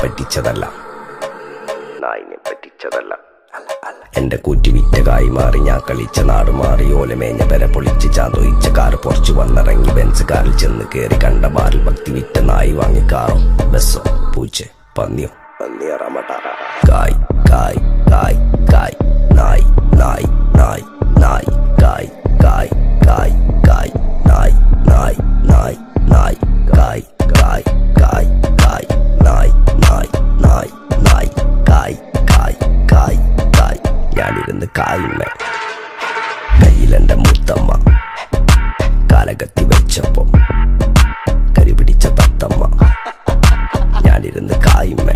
പറ്റിച്ചതല്ല, എന്റെ കൂറ്റി വിറ്റ കായി മാറി, ഞാൻ കളിച്ച നാട് മാറി, ഓലമേഞ്ഞ പെര പൊളിച്ച് ചാതൊയിച്ച കാർ പൊറച്ചു വന്നിറങ്ങി, ബെൻസ് കാറിൽ ചെന്ന് കേറി, കണ്ട ബാറിൽ ഭക്തി വിറ്റ നായി വാങ്ങി, കാറോ ബസ്സോ പൂച്ച പന്നിയോ കായ് കായ് കായ് കായ് നായ് നായ് നായ് നായ് കായ് കായ് കായ് കായ് നായ് നായ് നായ് നായ് കായ് കായ് കായ് കായ് നായ് നായ് നായ് നായ് കായ് കായ് കായ് കായ്. ഞാനിരുന്ന് കായുമ്മ, കയ്യിലെന്റെ മുത്തമ്മ, കാലകത്തി വെച്ചപ്പോ കരിപിടിച്ച തത്തമ്മ. ഞാനിരുന്ന് കായുമ്മ.